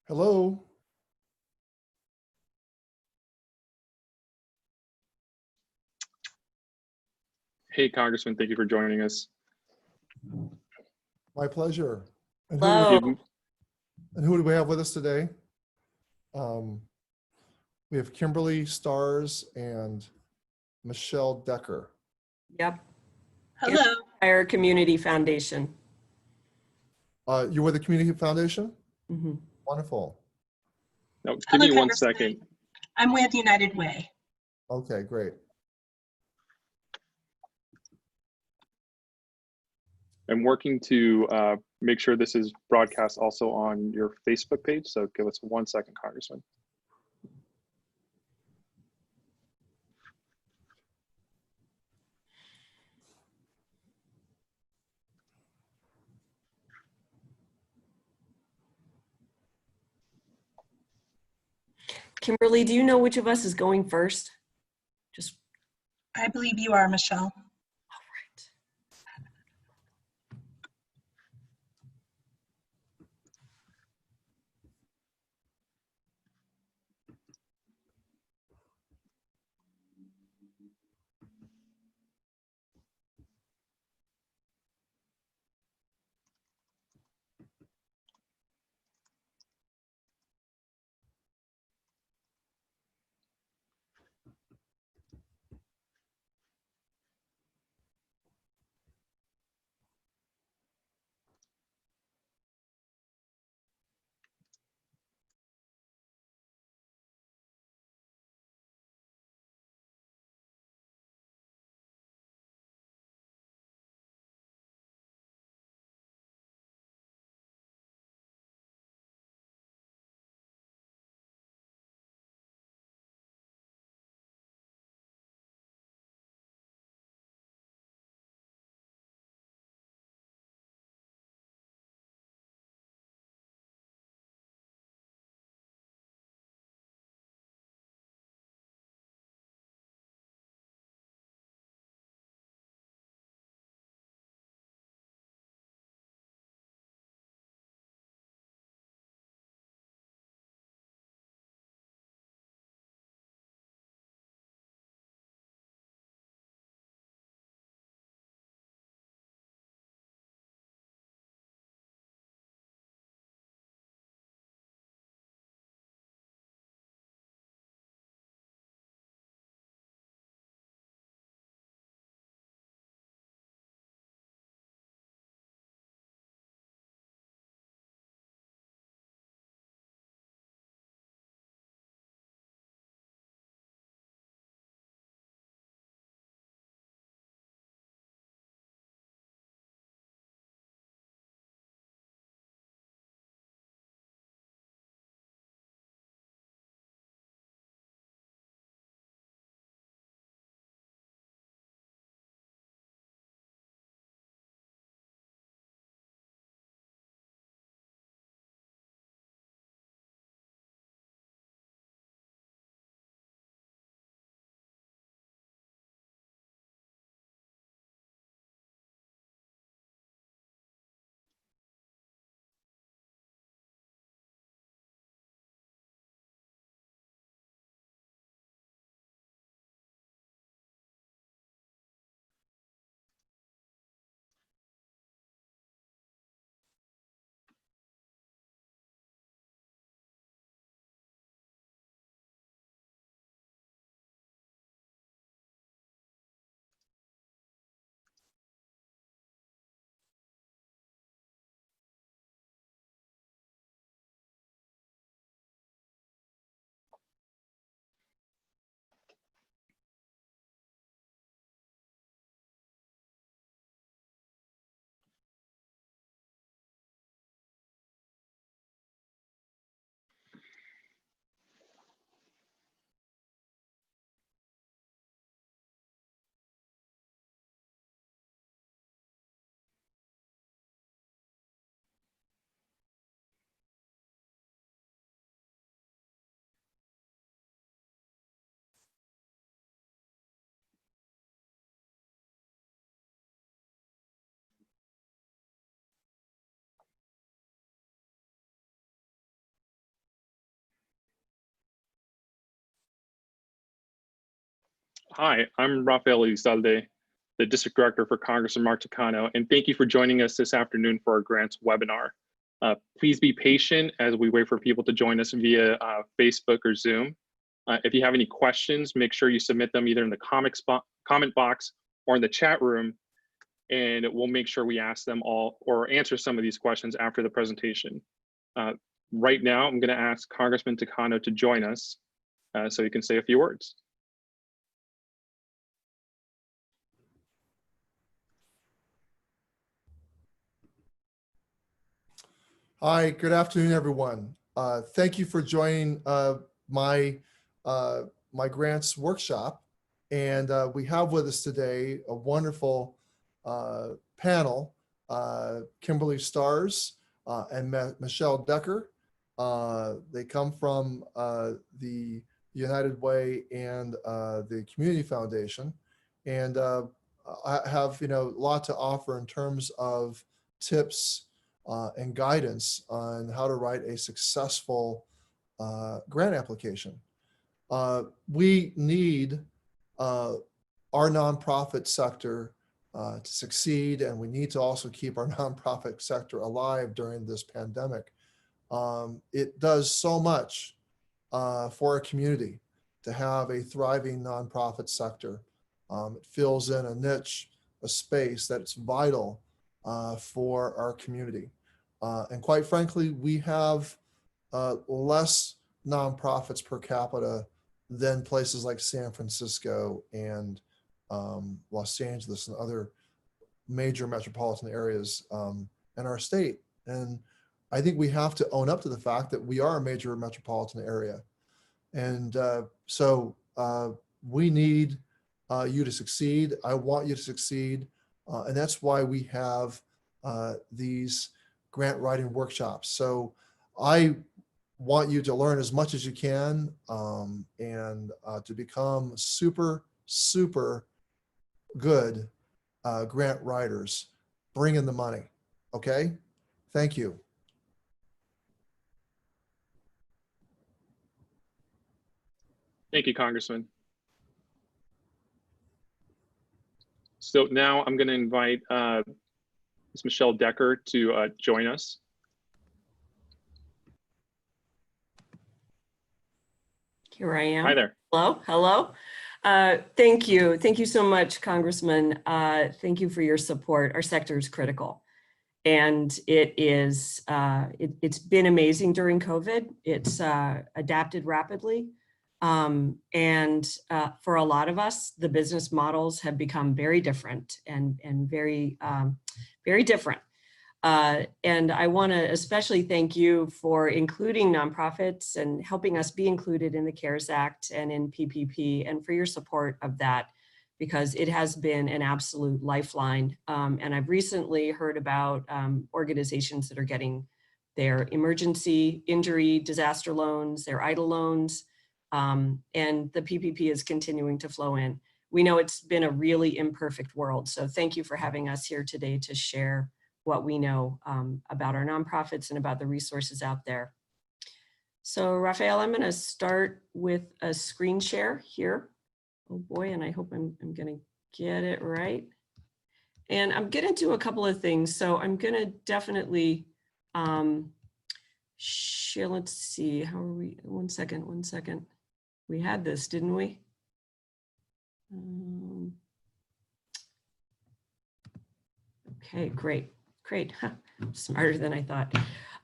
Hello. Hey, Congressman, thank you for joining us. My pleasure. And Hello. who do we have with us today? We have Kimberly Stars and Michelle Decker. Yep. Hello. Empire Community Foundation. You're with the Community Foundation? Mm-hmm. Wonderful. No, give Hello, me one Congressman. second. I'm with United Way. Okay, great. I'm working to make sure this is broadcast also on your Facebook page. So give us 1 second, Congressman. Kimberly, do you know which of us is going first? Just I believe you are, Michelle. all right. Hi, I'm Rafael Elizalde, the District Director for Congressman Mark Takano, and thank you for joining us this afternoon for our grants webinar. Please be patient as we wait for people to join us via Facebook or Zoom. If you have any questions, make sure you submit them either in the comment box or in the chat room, and we'll make sure we ask them all or answer some of these questions after the presentation. Right now, I'm going to ask Congressman Takano to join us so he can say a few words. Hi, good afternoon, everyone. Thank you for joining my grants workshop. And we have with us today a wonderful panel, Kimberly Stars and Michelle Decker. They come from the United Way and the Community Foundation. And I have, a lot to offer in terms of tips and guidance on how to write a successful grant application. We need our nonprofit sector to succeed, and we need to also keep our nonprofit sector alive during this pandemic. It does so much for a community to have a thriving nonprofit sector. It fills in a niche, a space that's vital for our community. And quite frankly, we have less nonprofits per capita than places like San Francisco and Los Angeles and other major metropolitan areas in our state. And I think we have to own up to the fact that we are a major metropolitan area. And so we need you to succeed. I want you to succeed. And that's why we have these grant writing workshops. So I want you to learn as much as you can and to become super, super good grant writers. Bring in the money, okay? Thank you. Thank you, Congressman. So now I'm going to invite Ms. Michelle Decker to join us. Here I am. Hi there. Hello, hello. Thank you. Thank you so much, Congressman. Thank you for your support. Our sector is critical. And it's been amazing during COVID. It's adapted rapidly. And for a lot of us, the business models have become very different and very, very different. And I want to especially thank you for including nonprofits and helping us be included in the CARES Act and in PPP, and for your support of that, because it has been an absolute lifeline. And I've recently heard about organizations that are getting their emergency, injury, disaster loans, their EIDL loans, and the PPP is continuing to flow in. We know it's been a really imperfect world, so thank you for having us here today to share what we know about our nonprofits and about the resources out there. So Rafael, I'm gonna start with a screen share here. Oh boy, and I hope I'm gonna get it right. And I'm gonna do a couple of things. So I'm gonna definitely share, let's see, how are we, one second. We had this, didn't we? Okay, great. Huh, smarter than I thought.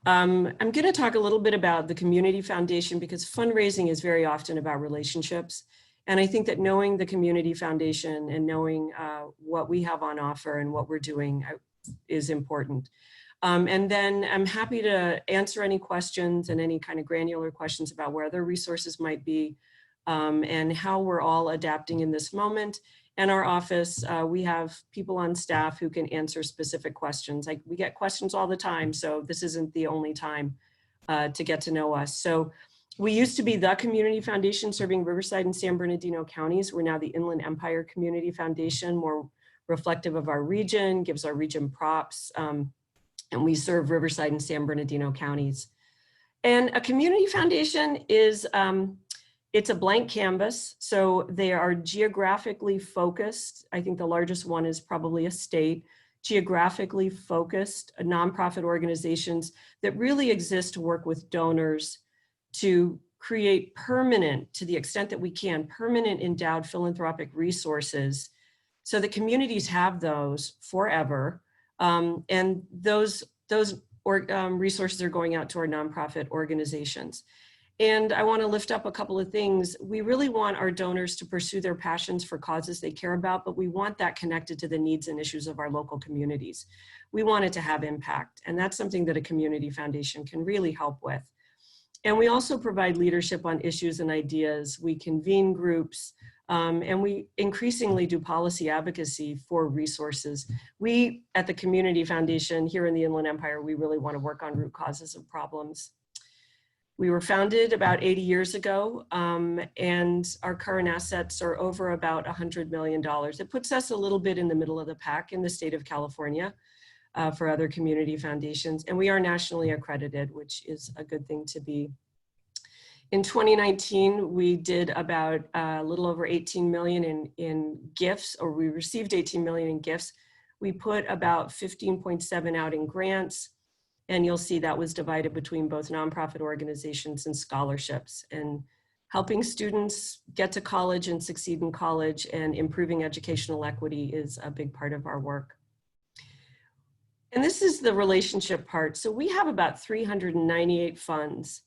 I'm going to talk a little bit about the Community Foundation, because fundraising is very often about relationships. And I think that knowing the Community Foundation and knowing what we have on offer and what we're doing is important. And then I'm happy to answer any questions and any kind of granular questions about where other resources might be and how we're all adapting in this moment. In our office, we have people on staff who can answer specific questions. Like, we get questions all the time, so this isn't the only time to get to know us. So we used to be the Community Foundation serving Riverside and San Bernardino counties. We're now the Inland Empire Community Foundation, more reflective of our region, gives our region props, and we serve Riverside and San Bernardino counties. And a community foundation is It's a blank canvas, so they are geographically focused. I think the largest one is probably a state, geographically focused nonprofit organizations that really exist to work with donors to create permanent, to the extent that we can, permanent endowed philanthropic resources so that communities have those forever. And those resources are going out to our nonprofit organizations. And I want to lift up a couple of things. We really want our donors to pursue their passions for causes they care about, but we want that connected to the needs and issues of our local communities. We want it to have impact, and that's something that a community foundation can really help with. And we also provide leadership on issues and ideas. We convene groups, and we increasingly do policy advocacy for resources. We, at the Community Foundation here in the Inland Empire, we really want to work on root causes of problems. We were founded about 80 years ago, and our current assets are over about $100 million. It puts us a little bit in the middle of the pack in the state of California for other community foundations, and we are nationally accredited, which is a good thing to be. In 2019, we did about a little over 18 million in gifts, or we received 18 million in gifts. We put about 15.7 out in grants. And you'll see that was divided between both nonprofit organizations and scholarships. And helping students get to college and succeed in college and improving educational equity is a big part of our work. And this is the relationship part. So we have about 398 funds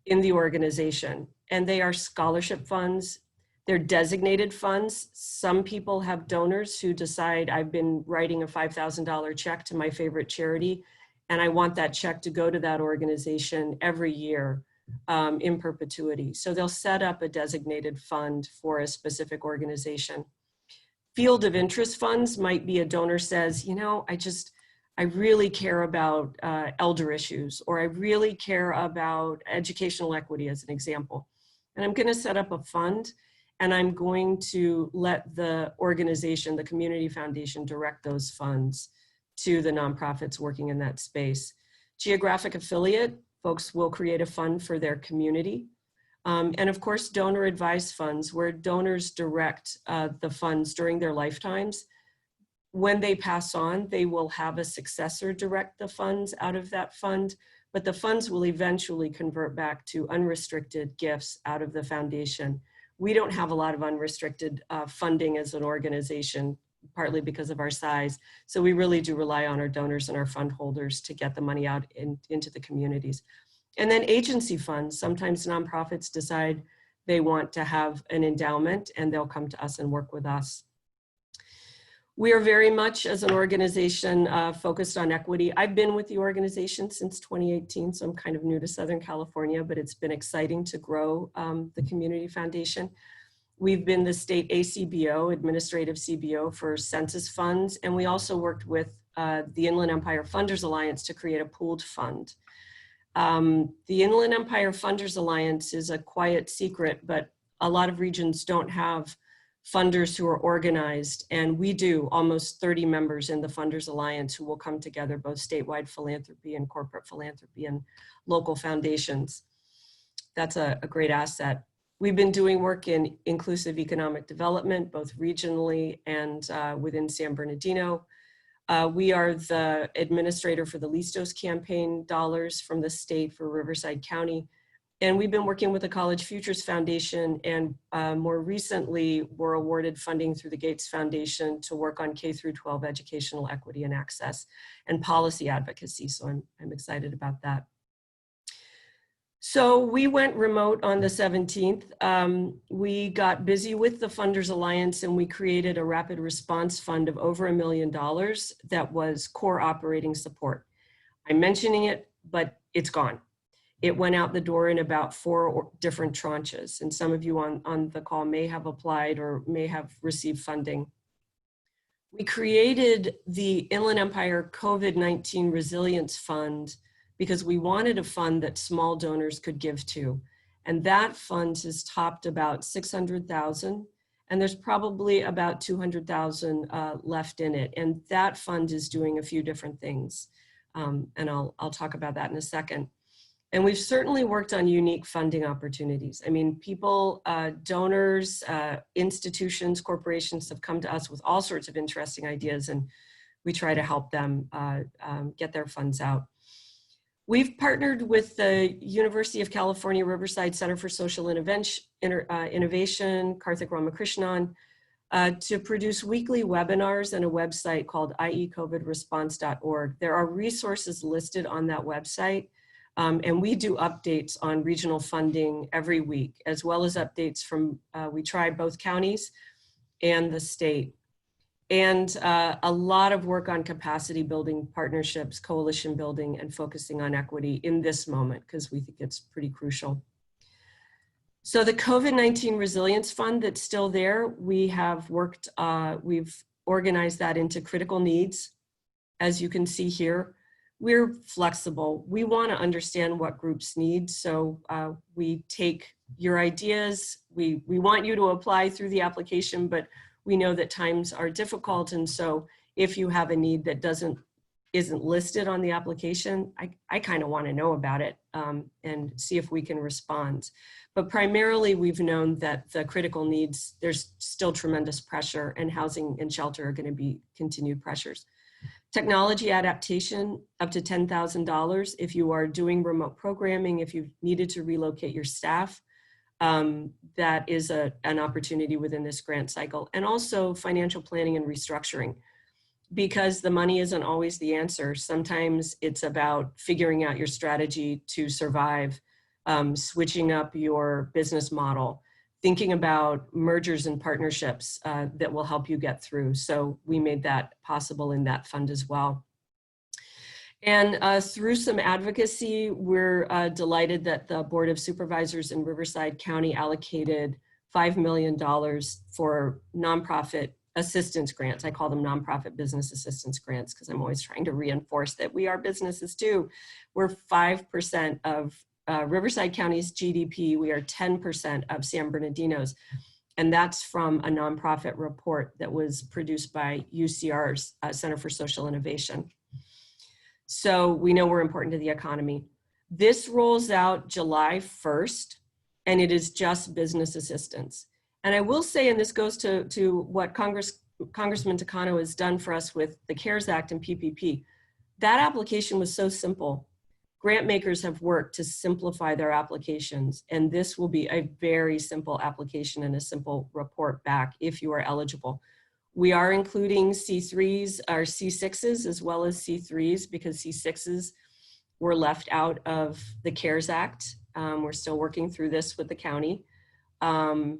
in the organization, and they are scholarship funds. They're designated funds. Some people have donors who decide, I've been writing a $5,000 check to my favorite charity, and I want that check to go to that organization every year in perpetuity. So they'll set up a designated fund for a specific organization. Field of interest funds might be a donor says, you know, I really care about elder issues, or I really care about educational equity as an example. And I'm gonna set up a fund, and I'm going to let the organization, the community foundation, direct those funds to the nonprofits working in that space. Geographic affiliate, folks will create a fund for their community. And of course, donor advised funds, where donors direct the funds during their lifetimes. When they pass on, they will have a successor direct the funds out of that fund, but the funds will eventually convert back to unrestricted gifts out of the foundation. We don't have a lot of unrestricted funding as an organization, partly because of our size. So we really do rely on our donors and our fund holders to get the money out into the communities. And then agency funds, sometimes nonprofits decide they want to have an endowment, and they'll come to us and work with us. We are very much, as an organization, focused on equity. I've been with the organization since 2018, so I'm kind of new to Southern California, but it's been exciting to grow the Community Foundation. We've been the state ACBO, administrative CBO, for census funds, and we also worked with the Inland Empire Funders Alliance to create a pooled fund. The Inland Empire Funders Alliance is a quiet secret, but a lot of regions don't have funders who are organized, and we do. Almost 30 members in the Funders Alliance who will come together, both statewide philanthropy and corporate philanthropy and local foundations. That's a great asset. We've been doing work in inclusive economic development, both regionally and within San Bernardino. We are the administrator for the Listos campaign dollars from the state for Riverside County. And we've been working with the College Futures Foundation, and more recently were awarded funding through the Gates Foundation to work on K-12 educational equity and access and policy advocacy. So I'm excited about that. So we went remote on the 17th. We got busy with the Funders Alliance, and we created a rapid response fund of over $1 million that was core operating support. I'm mentioning it, but it's gone. It went out the door in about 4 different tranches, and some of you on the call may have applied or may have received funding. We created the Inland Empire COVID-19 Resilience Fund because we wanted a fund that small donors could give to. And that fund has topped about 600,000, and there's probably about 200,000 left in it. And that fund is doing a few different things. And I'll talk about that in a second. And we've certainly worked on unique funding opportunities. I mean, people, donors, institutions, corporations have come to us with all sorts of interesting ideas, and we try to help them get their funds out. We've partnered with the University of California, Riverside Center for Social Innovation, Karthik Ramakrishnan, to produce weekly webinars and a website called iecovidresponse.org. There are resources listed on that website, and we do updates on regional funding every week, as well as updates from, we try both counties and the state. And a lot of work on capacity building, partnerships, coalition building, and focusing on equity in this moment, because we think it's pretty crucial. So the COVID-19 Resilience Fund that's still there, we have worked, we've organized that into critical needs. As you can see here, we're flexible. We want to understand what groups need. So we take your ideas. We want you to apply through the application, but we know that times are difficult. And so if you have a need that isn't listed on the application, I kind of want to know about it and see if we can respond. But primarily, we've known that the critical needs, there's still tremendous pressure, and housing and shelter are going to be continued pressures. Technology adaptation, up to $10,000 if you are doing remote programming, if you've needed to relocate your staff, that is an opportunity within this grant cycle. And also financial planning and restructuring, because the money isn't always the answer. Sometimes it's about figuring out your strategy to survive, switching up your business model, thinking about mergers and partnerships that will help you get through. So we made that possible in that fund as well. And through some advocacy, we're delighted that the Board of Supervisors in Riverside County allocated $5 million for nonprofit assistance grants. I call them nonprofit business assistance grants because I'm always trying to reinforce that we are businesses too. We're 5% of Riverside County's GDP. We are 10% of San Bernardino's. And that's from a nonprofit report that was produced by UCR's Center for Social Innovation. So we know we're important to the economy. This rolls out July 1st, and it is just business assistance. And I will say, and this goes to what Congressman Takano has done for us with the CARES Act and PPP, that application was so simple. Grant makers have worked to simplify their applications, and this will be a very simple application and a simple report back if you are eligible. We are including C3s or C6s as well as C3s because C6s were left out of the CARES Act. We're still working through this with the county. And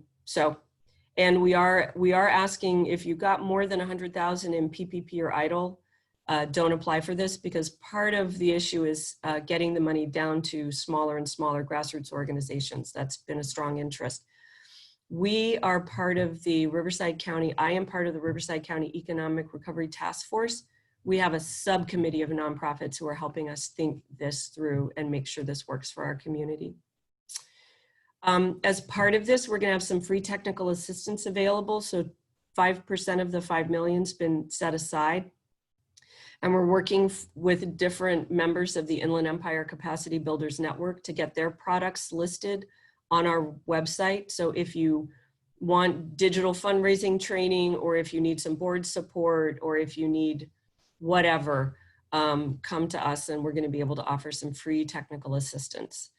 we are asking if you got more than 100,000 in PPP or EIDL, don't apply for this, because part of the issue is getting the money down to smaller and smaller grassroots organizations. That's been a strong interest. We are part of the Riverside County, I am part of the Riverside County Economic Recovery Task Force. We have a subcommittee of nonprofits who are helping us think this through and make sure this works for our community. As part of this, we're gonna have some free technical assistance available. So 5% of the $5 million's been set aside. And we're working with different members of the Inland Empire Capacity Builders Network to get their products listed on our website. So if you want digital fundraising training, or if you need some board support, or if you need whatever, come to us and we're going to be able to offer some free technical assistance.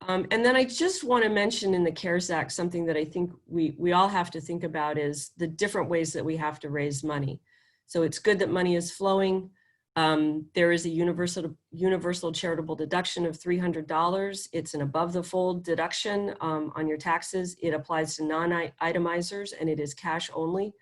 And then I just want to mention in the CARES Act, something that I think we all have to think about is the different ways that we have to raise money. So it's good that money is flowing. There is a universal charitable deduction of $300. It's an above the fold deduction on your taxes. It applies to non-itemizers and it is cash only.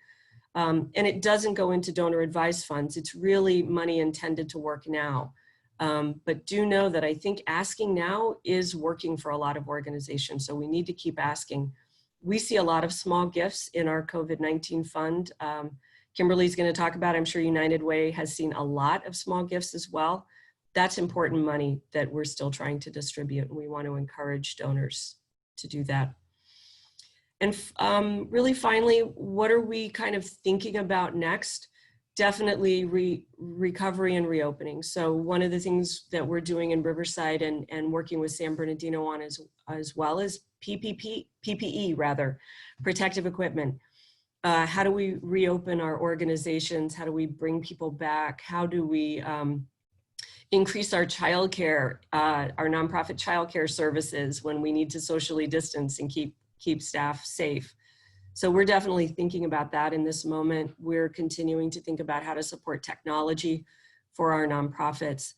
And it doesn't go into donor advised funds. It's really money intended to work now. But do know that I think asking now is working for a lot of organizations. So we need to keep asking. We see a lot of small gifts in our COVID-19 fund. Kimberly's going to talk about, I'm sure United Way has seen a lot of small gifts as well. That's important money that we're still trying to distribute, and we want to encourage donors to do that. And really finally, what are we kind of thinking about next? definitely recovery and reopening. So one of the things that we're doing in Riverside and working with San Bernardino on as well is PPE rather, protective equipment. How do we reopen our organizations? How do we bring people back? How do we increase our childcare, our nonprofit childcare services when we need to socially distance and keep staff safe? So we're definitely thinking about that in this moment. We're continuing to think about how to support technology for our nonprofits.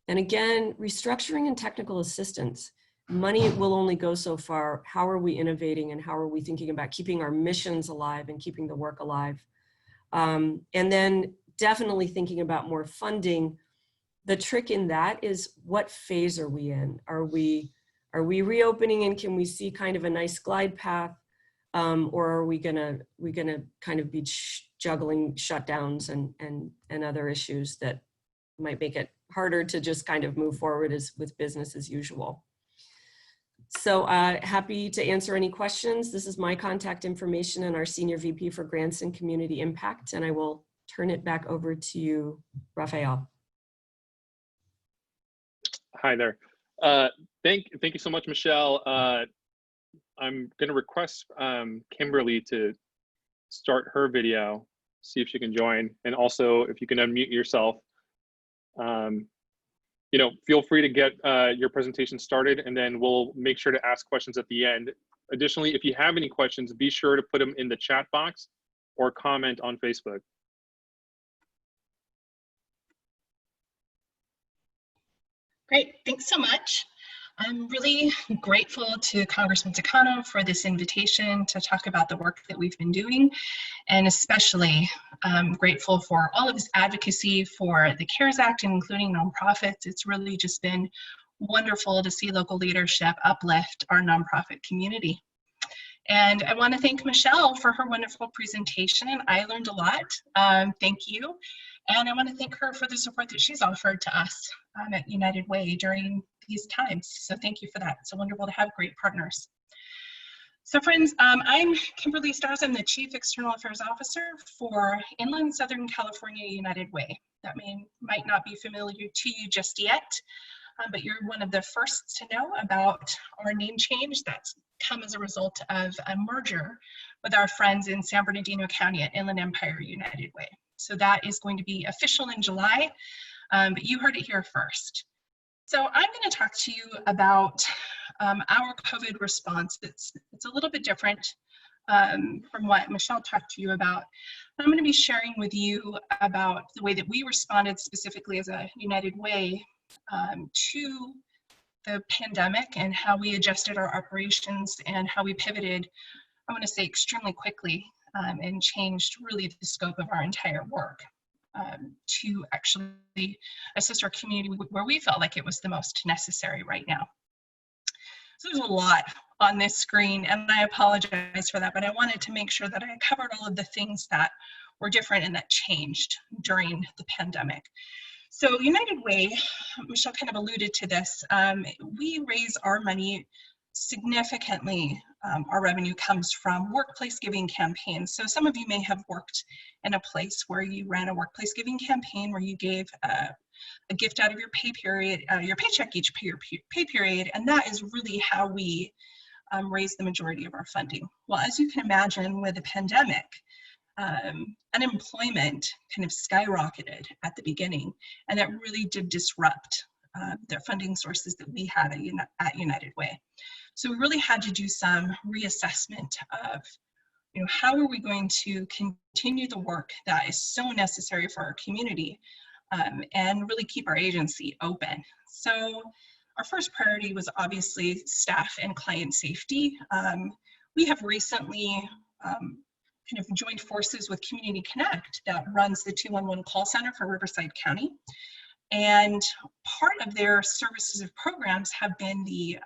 And again, restructuring and technical assistance. Money will only go so far. How are we innovating and how are we thinking about keeping our missions alive and keeping the work alive? And then definitely thinking about more funding. The trick in that is, what phase are we in? Are we reopening and can we see kind of a nice glide path? Or are we gonna kind of be juggling shutdowns and other issues that might make it harder to just kind of move forward with business as usual? So happy to answer any questions. This is my contact information and our Senior VP for Grants and Community Impact, and I will turn it back over to you, Rafael. Hi there. Thank you so much, Michelle. I'm going to request Kimberly to start her video, see if she can join, and also if you can unmute yourself. Feel free to get your presentation started, and then we'll make sure to ask questions at the end. Additionally, if you have any questions, be sure to put them in the chat box or comment on Facebook. Great, thanks so much. I'm really grateful to Congressman Takano for this invitation to talk about the work that we've been doing, and especially grateful for all of his advocacy for the CARES Act and including nonprofits. It's really just been wonderful to see local leadership uplift our nonprofit community. And I want to thank Michelle for her wonderful presentation. I learned a lot. Thank you. And I want to thank her for the support that she's offered to us at United Way during these times. So thank you for that. It's so wonderful to have great partners. So friends, I'm Kimberly Stars. I'm the Chief External Affairs Officer for Inland Southern California United Way. That might not be familiar to you just yet, but you're one of the first to know about our name change that's come as a result of a merger with our friends in San Bernardino County at Inland Empire United Way. So that is going to be official in July, but you heard it here first. So I'm going to talk to you about our COVID response. It's a little bit different from what Michelle talked to you about. I'm going to be sharing with you about the way that we responded specifically as a United Way to the pandemic and how we adjusted our operations and how we pivoted, I want to say extremely quickly, and changed really the scope of our entire work to actually assist our community where we felt like it was the most necessary right now. So there's a lot on this screen, and I apologize for that, but I wanted to make sure that I covered all of the things that were different and that changed during the pandemic. So United Way, Michelle kind of alluded to this, we raise our money significantly. Our revenue comes from workplace giving campaigns. So some of you may have worked in a place where you ran a workplace giving campaign where you gave a gift out of your pay period, your paycheck each pay period, and that is really how we raise the majority of our funding. Well, as you can imagine, with the pandemic, unemployment kind of skyrocketed at the beginning, and that really did disrupt the funding sources that we had at United Way. So we really had to do some reassessment of, how are we going to continue the work that is so necessary for our community and really keep our agency open. So our first priority was obviously staff and client safety. We have recently kind of joined forces with Community Connect that runs the 211 call center for Riverside County. And part of their services and programs have been the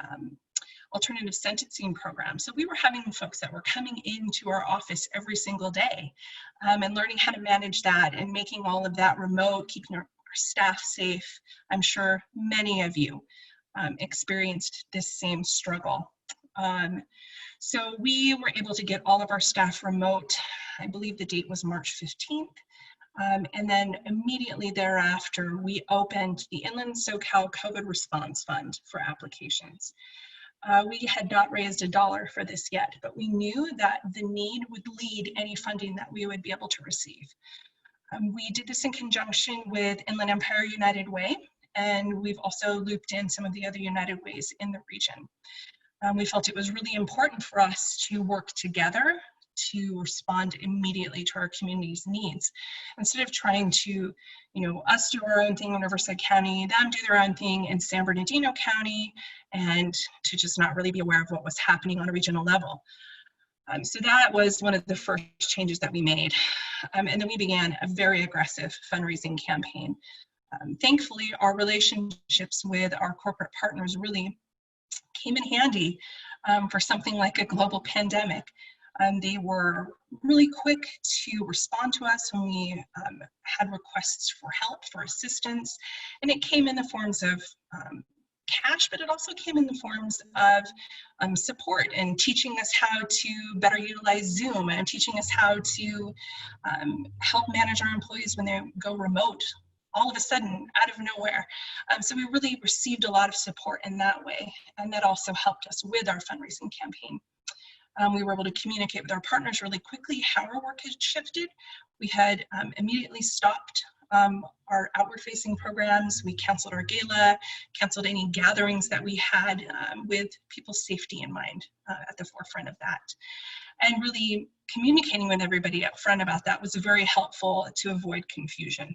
alternative sentencing program. So we were having folks that were coming into our office every single day and learning how to manage that and making all of that remote, keeping our staff safe. I'm sure many of you experienced this same struggle. So we were able to get all of our staff remote. I believe the date was March 15th. And then immediately thereafter, we opened the Inland SoCal COVID Response Fund for applications. We had not raised $1 for this yet, but we knew that the need would lead any funding that we would be able to receive. We did this in conjunction with Inland Empire United Way, and we've also looped in some of the other United Ways in the region. We felt it was really important for us to work together to respond immediately to our community's needs. Instead of trying to, us do our own thing in Riverside County, them do their own thing in San Bernardino County, and to just not really be aware of what was happening on a regional level. So that was one of the first changes that we made. And then we began a very aggressive fundraising campaign. Thankfully, our relationships with our corporate partners really came in handy for something like a global pandemic. They were really quick to respond to us when we had requests for help, for assistance, and it came in the forms of cash, but it also came in the forms of support and teaching us how to better utilize Zoom and teaching us how to help manage our employees when they go remote all of a sudden out of nowhere. So we really received a lot of support in that way, and that also helped us with our fundraising campaign. We were able to communicate with our partners really quickly how our work had shifted. We had immediately stopped our outward-facing programs. We canceled our gala, canceled any gatherings that we had with people's safety in mind at the forefront of that. And really communicating with everybody up front about that was very helpful to avoid confusion.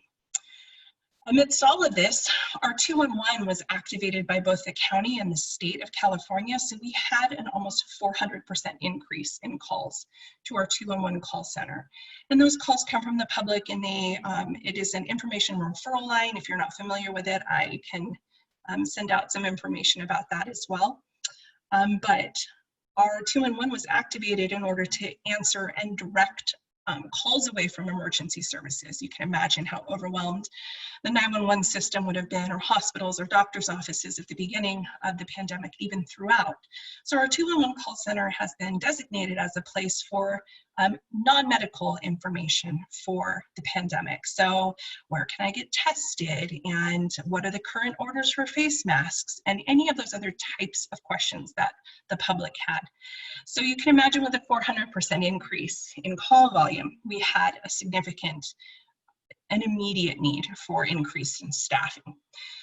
Amidst all of this, our 211 was activated by both the county and the state of California, so we had an almost 400% increase in calls to our 211 call center. And those calls come from the public, and it is an information referral line. If you're not familiar with it, I can send out some information about that as well. But our 211 was activated in order to answer and direct calls away from emergency services. You can imagine how overwhelmed the 911 system would have been, or hospitals or doctors' offices at the beginning of the pandemic, even throughout. So our 211 call center has been designated as a place for non-medical information for the pandemic. So where can I get tested, and what are the current orders for face masks, and any of those other types of questions that the public had. So you can imagine with a 400% increase in call volume, we had a significant an immediate need for increase in staffing.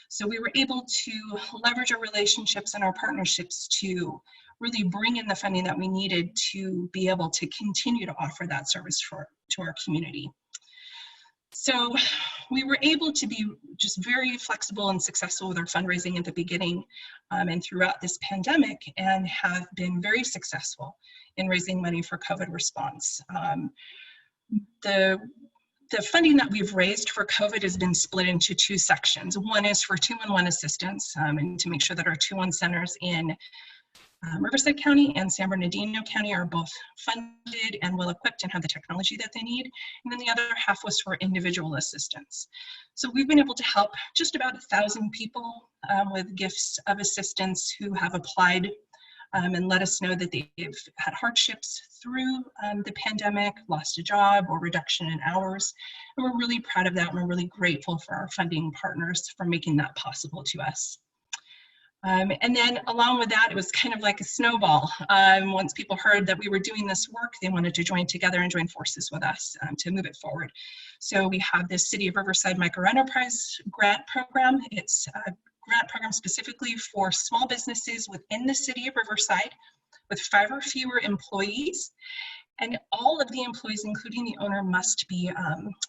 So we were able to leverage our relationships and our partnerships to really bring in the funding that we needed to be able to continue to offer that service to our community. So we were able to be just very flexible and successful with our fundraising at the beginning and throughout this pandemic, and have been very successful in raising money for COVID response. The funding that we've raised for COVID has been split into two sections. One is for 211 assistance, and to make sure that our 211 centers in Riverside County and San Bernardino County are both funded and well equipped and have the technology that they need. And then the other half was for individual assistance. So we've been able to help just about 1,000 people with gifts of assistance who have applied and let us know that they've had hardships through the pandemic, lost a job, or reduction in hours. And we're really proud of that, and we're really grateful for our funding partners for making that possible to us. And then along with that, it was kind of like a snowball. Once people heard that we were doing this work, they wanted to join together and join forces with us to move it forward. So we have this City of Riverside Microenterprise Grant Program. It's a grant program specifically for small businesses within the City of Riverside with 5 or fewer employees. And all of the employees, including the owner, must be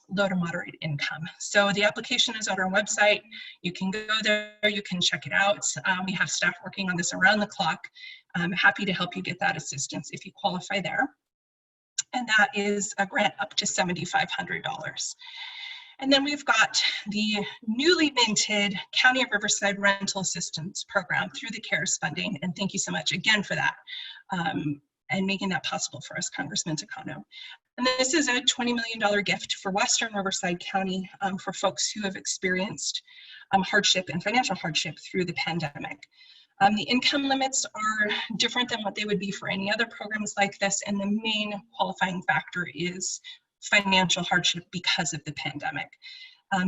low to moderate income. So the application is on our website. You can go there, you can check it out. We have staff working on this around the clock. I'm happy to help you get that assistance if you qualify there. And that is a grant up to $7,500. And then we've got the newly minted County of Riverside Rental Assistance Program through the CARES funding. And thank you so much again for that. And making that possible for us, Congressman Takano. And this is a $20 million gift for Western Riverside County for folks who have experienced hardship and financial hardship through the pandemic. The income limits are different than what they would be for any other programs like this, and the main qualifying factor is financial hardship because of the pandemic.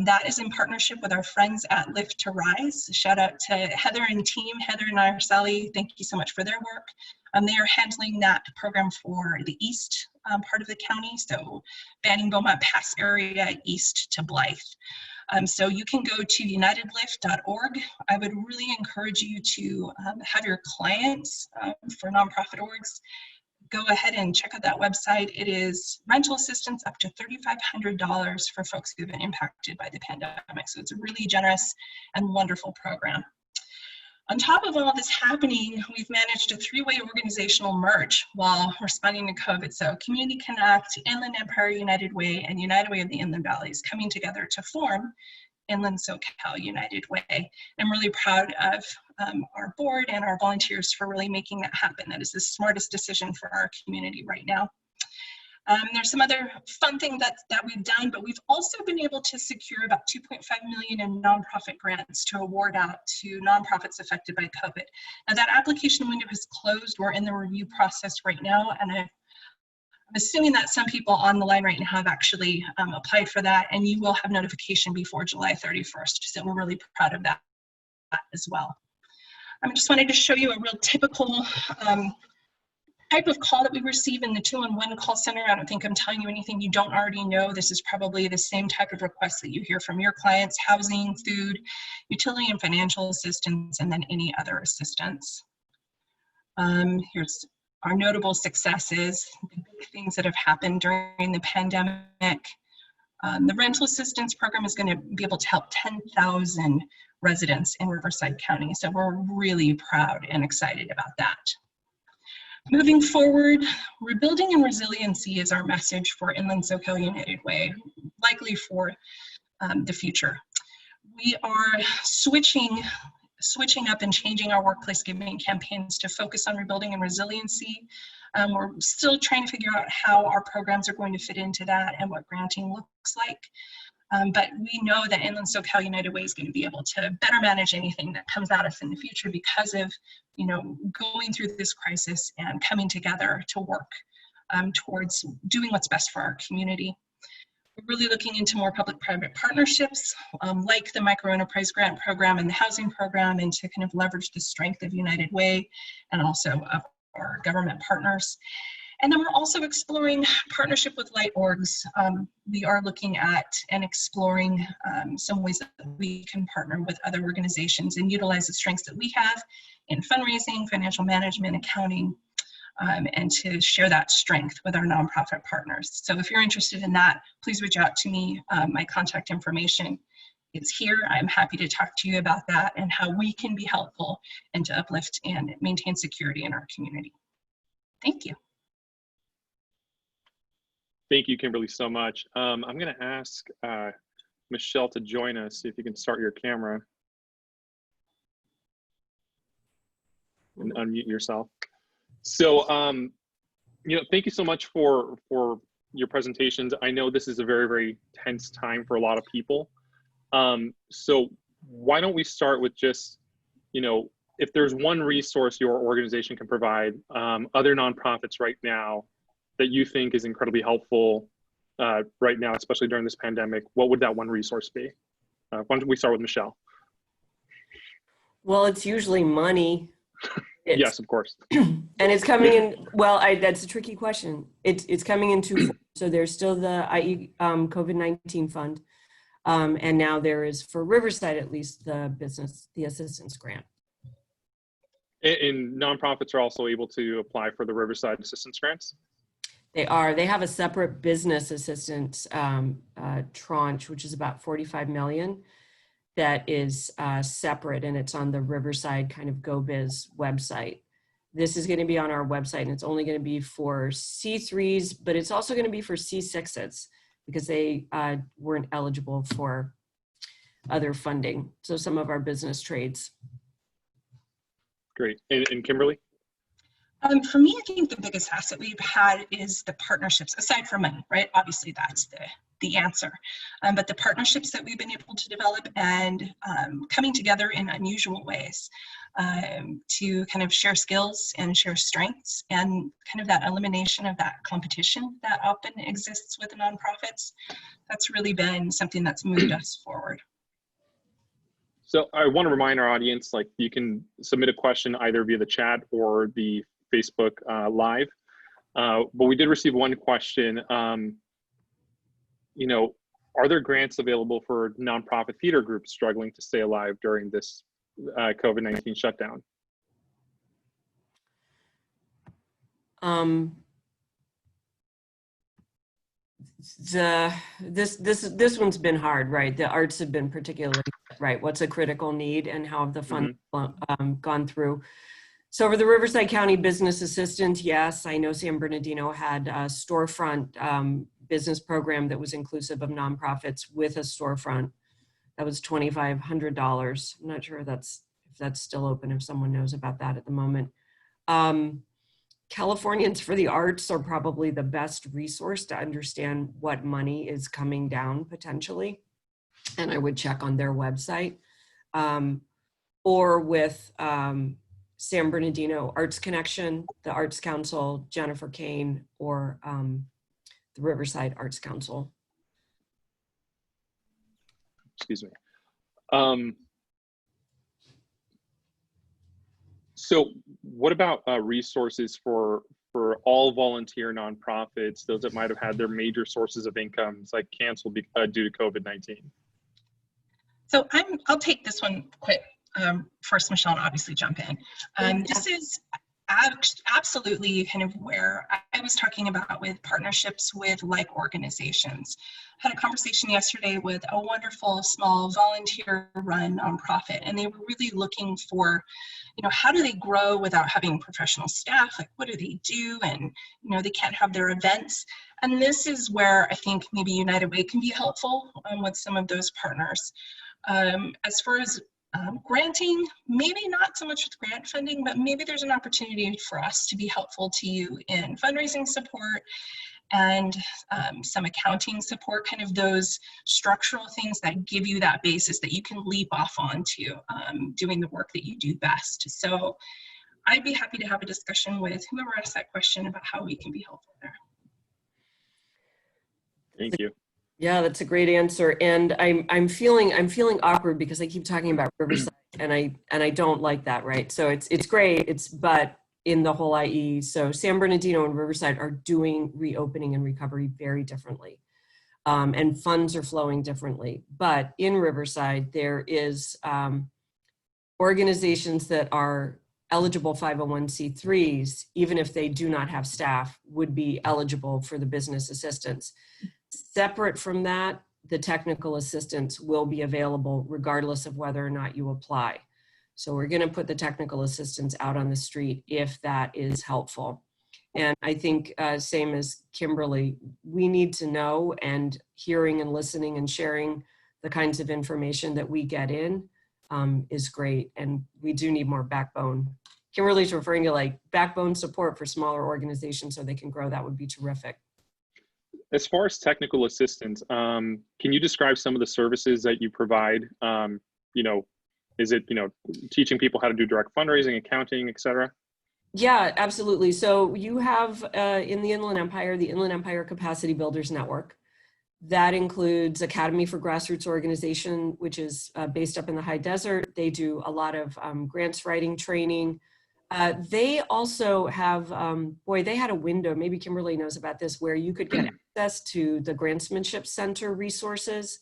That is in partnership with our friends at Lift to Rise. Shout out to Heather and team, Heather and Sally, thank you so much for their work. They are handling that program for the east part of the county, so Banning Beaumont Pass area east to Blythe. So you can go to unitedlift.org. I would really encourage you to have your clients for nonprofit orgs go ahead and check out that website. It is rental assistance up to $3,500 for folks who've been impacted by the pandemic. So it's a really generous and wonderful program. On top of all this happening, we've managed a three-way organizational merge while responding to COVID. So Community Connect, Inland Empire United Way, and United Way of the Inland Valleys coming together to form Inland SoCal United Way. I'm really proud of our board and our volunteers for really making that happen. That is the smartest decision for our community right now. There's some other fun things that we've done, but we've also been able to secure about $2.5 million in nonprofit grants to award out to nonprofits affected by COVID. Now that application window has closed. We're in the review process right now, and I'm assuming that some people on the line right now have actually applied for that, and you will have notification before July 31st. So we're really proud of that as well. I just wanted to show you a real typical type of call that we receive in the 211 call center. I don't think I'm telling you anything you don't already know. This is probably the same type of request that you hear from your clients: housing, food, utility and financial assistance, and then any other assistance. Here's our notable successes, the big things that have happened during the pandemic. The rental assistance program is going to be able to help 10,000 residents in Riverside County. So we're really proud and excited about that. Moving forward, rebuilding and resiliency is our message for Inland SoCal United Way, likely for the future. We are switching up and changing our workplace giving campaigns to focus on rebuilding and resiliency. We're still trying to figure out how our programs are going to fit into that and what granting looks like. But we know that Inland SoCal United Way is going to be able to better manage anything that comes at us in the future because of, going through this crisis and coming together to work towards doing what's best for our community. We're really looking into more public-private partnerships like the Micro Enterprise Grant Program and the Housing Program, and to kind of leverage the strength of United Way and also of our government partners. And then we're also exploring partnership with light orgs. We are looking at and exploring some ways that we can partner with other organizations and utilize the strengths that we have in fundraising, financial management, accounting, and to share that strength with our nonprofit partners. So if you're interested in that, please reach out to me. My contact information is here. I'm happy to talk to you about that and how we can be helpful and to uplift and maintain security in our community. Thank you. Thank you, Kimberly, so much. I'm going to ask Michelle to join us. See if you can start your camera and unmute yourself. So, thank you so much for your presentations. I know this is a very, very tense time for a lot of people. So why don't we start with just, if there's one resource your organization can provide other nonprofits right now that you think is incredibly helpful right now, especially during this pandemic, what would that one resource be? Why don't we start with Michelle? Well, it's usually money. Yes, of course. And it's coming in, well, that's a tricky question. It's coming in two forms. So there's still the IE COVID-19 fund. And now there is, for Riverside at least, the assistance grant. And nonprofits are also able to apply for the Riverside assistance grants? They are. They have a separate business assistance tranche, which is about 45 million. That is separate, and it's on the Riverside kind of GoBiz website. This is going to be on our website, and it's only going to be for C3s, but it's also going to be for C6s because they weren't eligible for other funding. So some of our business trades. Great. And Kimberly? For me, I think the biggest asset we've had is the partnerships, aside from money, right? Obviously, that's the answer. But the partnerships that we've been able to develop and coming together in unusual ways to kind of share skills and share strengths, and kind of that elimination of that competition that often exists with nonprofits, that's really been something that's moved us forward. So I want to remind our audience, like, you can submit a question either via the chat or the Facebook Live. But we did receive one question. You know, are there grants available for nonprofit theater groups struggling to stay alive during this COVID-19 shutdown? This one's been hard, right? The arts have been particularly, right? What's a critical need and how have the funds gone through? So for the Riverside County Business Assistant, yes, I know San Bernardino had a storefront business program that was inclusive of nonprofits with a storefront. That was $2,500. I'm not sure if that's still open, if someone knows about that at the moment. Californians for the Arts are probably the best resource to understand what money is coming down potentially. And I would check on their website. Or with San Bernardino Arts Connection, the Arts Council, Jennifer Kane, or the Riverside Arts Council. Excuse me. So what about resources for all volunteer nonprofits, those that might have had their major sources of incomes like canceled due to COVID-19? So I'll take this one quick. First, Michelle, and obviously jump in. This is absolutely kind of where I was talking about with partnerships with like organizations. I had a conversation yesterday with a wonderful small volunteer-run nonprofit, and they were really looking for, you know, how do they grow without having professional staff? Like, what do they do? And, you know, they can't have their events. And this is where I think maybe United Way can be helpful with some of those partners. As far as granting, maybe not so much with grant funding, but maybe there's an opportunity for us to be helpful to you in fundraising support and some accounting support, kind of those structural things that give you that basis that you can leap off onto doing the work that you do best. So I'd be happy to have a discussion with whoever asked that question about how we can be helpful there. Thank you. Yeah, that's a great answer. And I'm feeling awkward because I keep talking about Riverside and I don't like that, right? So it's great, but in the whole IE, so San Bernardino and Riverside are doing reopening and recovery very differently. And funds are flowing differently. But in Riverside, there is organizations that are eligible 501c3s, even if they do not have staff, would be eligible for the business assistance. Separate from that, the technical assistance will be available regardless of whether or not you apply. So we're going to put the technical assistance out on the street if that is helpful. And I think same as Kimberly, we need to know, and hearing and listening and sharing the kinds of information that we get in is great. And we do need more backbone. Kimberly's referring to like backbone support for smaller organizations so they can grow. That would be terrific. As far as technical assistance, can you describe some of the services that you provide? You know, is it, you know, teaching people how to do direct fundraising, accounting, et cetera? Yeah, absolutely. So you have in the Inland Empire Capacity Builders Network. That includes Academy for Grassroots Organization, which is based up in the high desert. They do a lot of grants writing training. They also have, they had a window, maybe Kimberly knows about this, where you could get access to the Grantsmanship Center resources.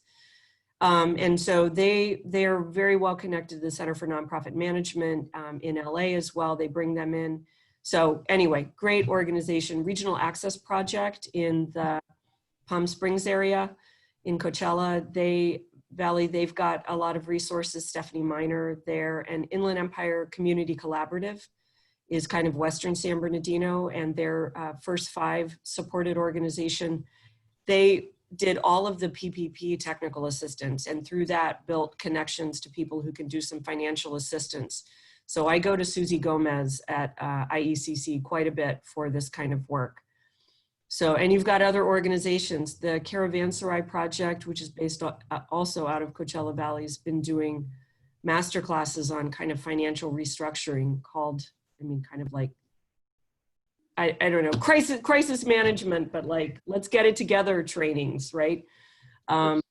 And so they are very well connected to the Center for Nonprofit Management in LA as well. They bring them in. So anyway, great organization. Regional Access Project in the Palm Springs area in Coachella Valley, they've got a lot of resources. Stephanie Miner there, and Inland Empire Community Collaborative is kind of Western San Bernardino, and their First Five supported organization. They did all of the PPP technical assistance, and through that built connections to people who can do some financial assistance. So I go to Susie Gomez at IECC quite a bit for this kind of work. So, and you've got other organizations. The Caravanserai Project, which is based also out of Coachella Valley, has been doing master classes on kind of financial restructuring called, I mean, kind of like, I don't know, crisis management, but like, let's get it together trainings, right?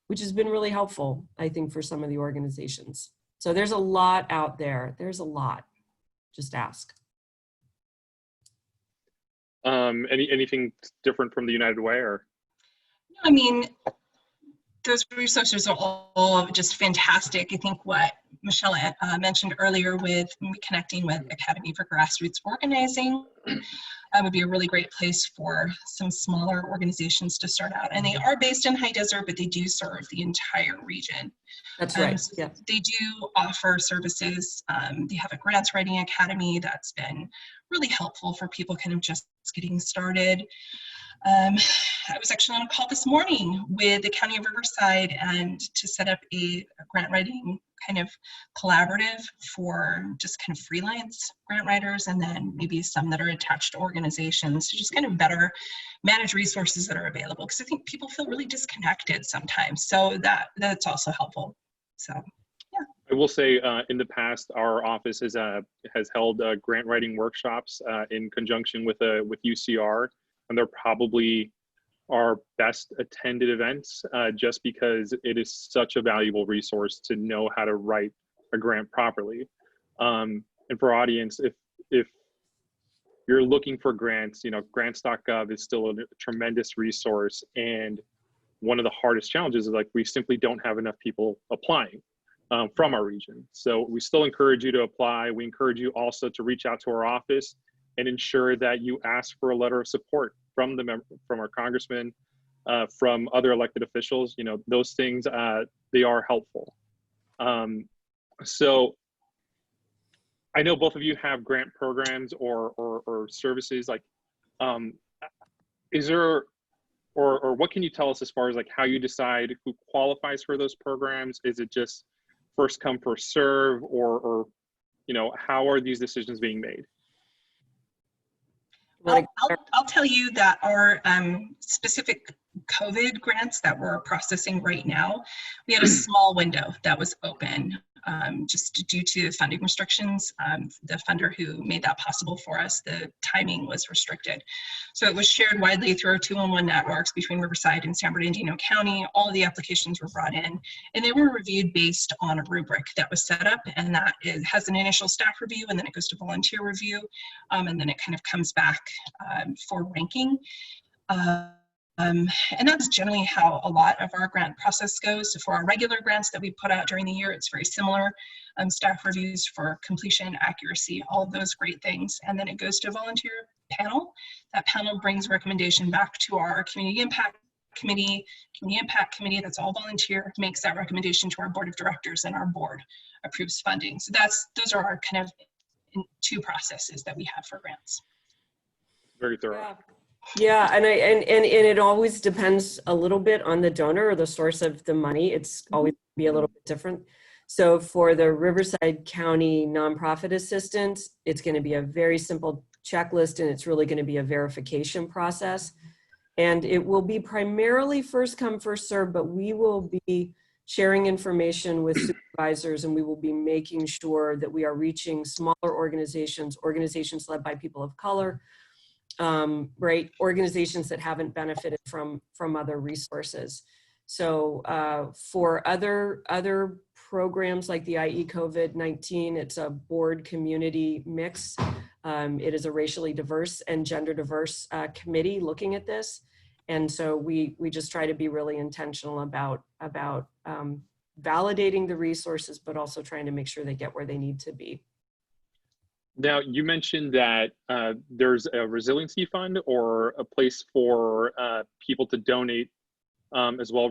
Which has been really helpful, I think, for some of the organizations. So there's a lot out there. There's a lot. Just ask. Anything different from the United Way, or? I mean, those resources are all just fantastic. I think what Michelle mentioned earlier with connecting with Academy for Grassroots Organizing would be a really great place for some smaller organizations to start out. And they are based in High Desert, but they do serve the entire region. That's right. So yeah. they do offer services. They have a grants writing academy that's been really helpful for people kind of just getting started. I was actually on a call this morning with the County of Riverside and to set up a grant writing kind of collaborative for just kind of freelance grant writers, and then maybe some that are attached to organizations to just kind of better manage resources that are available, because I think people feel really disconnected sometimes. So that's also helpful. So yeah. I will say in the past, our office has held grant writing workshops in conjunction with UCR, and they're probably our best attended events just because it is such a valuable resource to know how to write a grant properly. And for our audience, if you're looking for grants, you know, grants.gov is still a tremendous resource. And one of the hardest challenges is like, we simply don't have enough people applying from our region. So we still encourage you to apply. We encourage you also to reach out to our office and ensure that you ask for a letter of support from from our congressman, from other elected officials. You know, those things, they are helpful. So I know both of you have grant programs or services. Like, is there, or what can you tell us as far as like how you decide who qualifies for those programs? Is it just first come, first serve, or you know, how are these decisions being made? I'll tell you that our specific COVID grants that we're processing right now, we had a small window that was open just due to funding restrictions. The funder who made that possible for us, the timing was restricted. So it was shared widely through our 2-on-1 networks between Riverside and San Bernardino County. All of the applications were brought in, and they were reviewed based on a rubric that was set up, and that has an initial staff review, and then it goes to volunteer review, and then it kind of comes back for ranking. And that's generally how a lot of our grant process goes. So for our regular grants that we put out during the year, it's very similar. Staff reviews for completion, accuracy, all of those great things. And then it goes to a volunteer panel. That panel brings recommendation back to our community impact committee. Community impact committee, that's all volunteer, makes that recommendation to our board of directors, and our board approves funding. So those are our kind of two processes that we have for grants. Very thorough. Yeah, and it always depends a little bit on the donor or the source of the money. It's always be a little bit different. So for the Riverside County nonprofit assistance, it's going to be a very simple checklist, and it's really going to be a verification process. And it will be primarily first come, first serve, but we will be sharing information with supervisors, and we will be making sure that we are reaching smaller organizations, organizations led by people of color, right? Organizations that haven't benefited from other resources. So for other programs like the IE COVID-19, it's a board community mix. It is a racially diverse and gender diverse committee looking at this. And so we just try to be really intentional about validating the resources, but also trying to make sure they get where they need to be. Now, you mentioned that there's a resiliency fund or a place for people to donate as well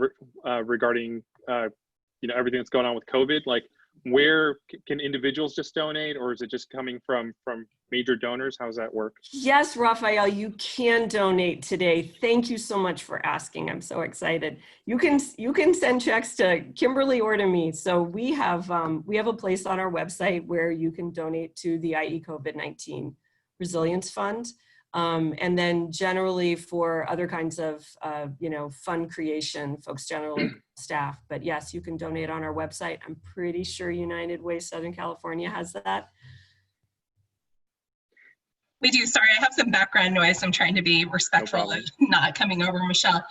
regarding you know, everything that's going on with COVID. Like, where can individuals just donate, or is it just coming from major donors? How does that work? Yes, Raphael, you can donate today. Thank you so much for asking. I'm so excited. You can send checks to Kimberly or to me. So we have a place on our website where you can donate to the IE COVID-19 Resilience Fund. And then generally for other kinds of, fund creation, folks generally staff. But yes, you can donate on our website. I'm pretty sure United Way Southern California has that. We do. Sorry, I have some background noise. I'm trying to be respectful problem. of not coming over Michelle.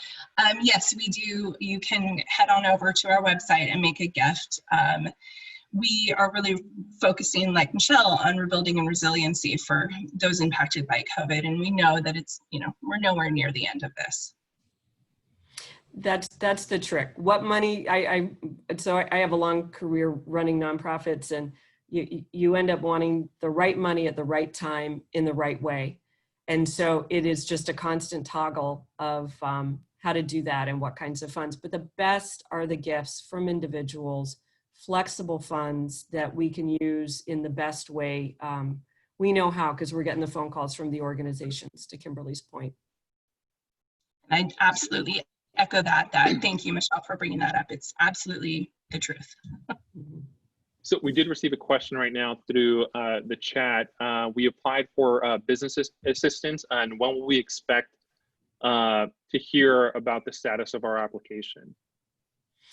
Yes, we do. You can head on over to our website and make a gift. We are really focusing, like Michelle, on rebuilding and resiliency for those impacted by COVID. And we know that it's, we're nowhere near the end of this. That's the trick. What money, so I have a long career running nonprofits, and you end up wanting the right money at the right time in the right way. And so it is just a constant toggle of how to do that and what kinds of funds. But the best are the gifts from individuals, flexible funds that we can use in the best way. We know how, because we're getting the phone calls from the organizations, to Kimberly's point. I absolutely echo that. Thank you, Michelle, for bringing that up. It's absolutely the truth. So we did receive a question right now through the chat. We applied for business assistance, and when will we expect to hear about the status of our application?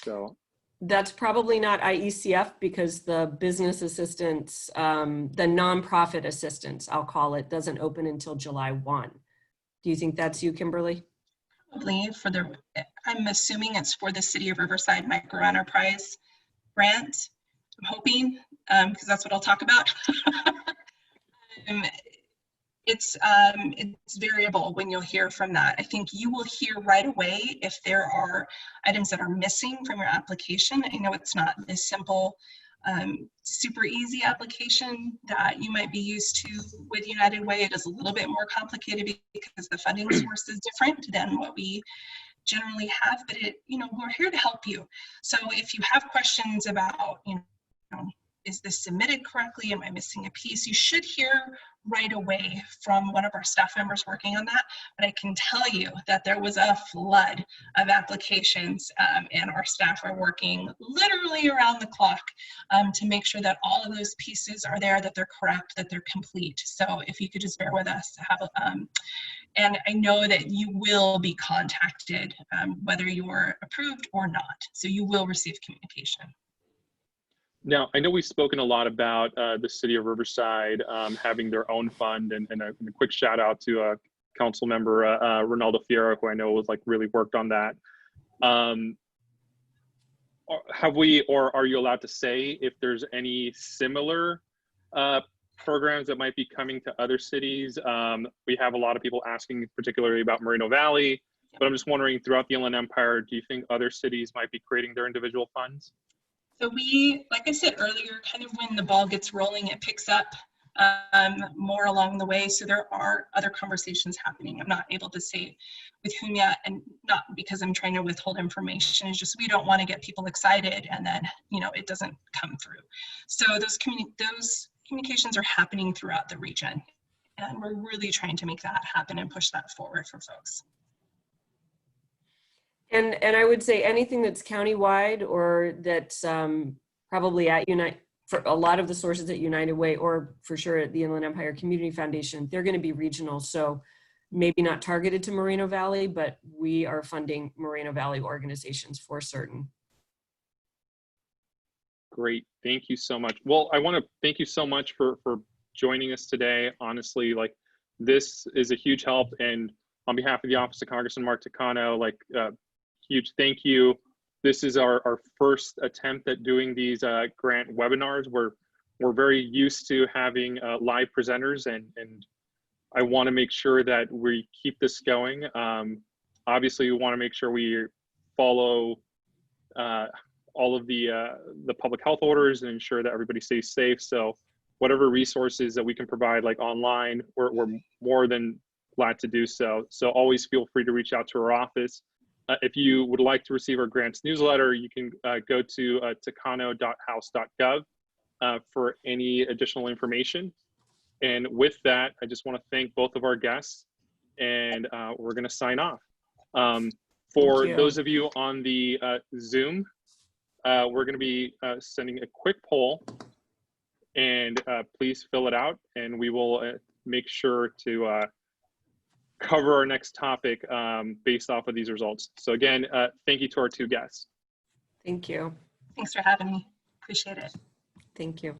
So that's probably not IECF, because the business assistance, the nonprofit assistance, I'll call it, doesn't open until July 1. Do you think that's you, Kimberly? Probably I'm assuming it's for the City of Riverside Micro Enterprise grant. I'm hoping, because that's what I'll talk about. It's variable when you'll hear from that. I think you will hear right away if there are items that are missing from your application. I know it's not this simple, super easy application that you might be used to with United Way. It is a little bit more complicated because the funding source is different than what we generally have, but we're here to help you. So if you have questions about, is this submitted correctly? Am I missing a piece? You should hear right away from one of our staff members working on that. But I can tell you that there was a flood of applications, and our staff are working literally around the clock to make sure that all of those pieces are there, that they're correct, that they're complete. So if you could just bear with us, and I know that you will be contacted whether you're approved or not. So you will receive communication. now, I know we've spoken a lot about the City of Riverside having their own fund, and a quick shout out to Council Member Ronaldo Fierro, who I know was really worked on that. Have we, or are you allowed to say if there's any similar programs that might be coming to other cities? We have a lot of people asking particularly about Moreno Valley, but I'm just wondering, throughout the Inland Empire, do you think other cities might be creating their individual funds? So like I said earlier, kind of when the ball gets rolling, it picks up more along the way. So there are other conversations happening. I'm not able to say with whom yet, and not because I'm trying to withhold information. It's just we don't want to get people excited and then it doesn't come through. So those communications are happening throughout the region, and we're really trying to make that happen and push that forward for folks. And I would say anything that's countywide, or that's probably at for a lot of the sources at United Way, or for sure at the Inland Empire Community Foundation, they're going to be regional. So maybe not targeted to Moreno Valley, but we are funding Moreno Valley organizations for certain. Great, thank you so much. Well, I want to thank you so much for joining us today. Honestly, this is a huge help, and on behalf of the Office of Congressman Mark Takano, huge thank you. This is our first attempt at doing these grant webinars. We're very used to having live presenters, and I want to make sure that we keep this going. Obviously, we want to make sure we follow all of the public health orders and ensure that everybody stays safe. So whatever resources that we can provide, online, we're more than glad to do so. So always feel free to reach out to our office. If you would like to receive our grants newsletter, you can go to takano.house.gov for any additional information. And with that, I just want to thank both of our guests, and we're going to sign off. For those of you on the Zoom, we're going to be sending a quick poll, and please fill it out, and we will make sure to cover our next topic based off of these results. So again, thank you to our two guests. Thank you. Thanks for having me. Appreciate it. Thank you.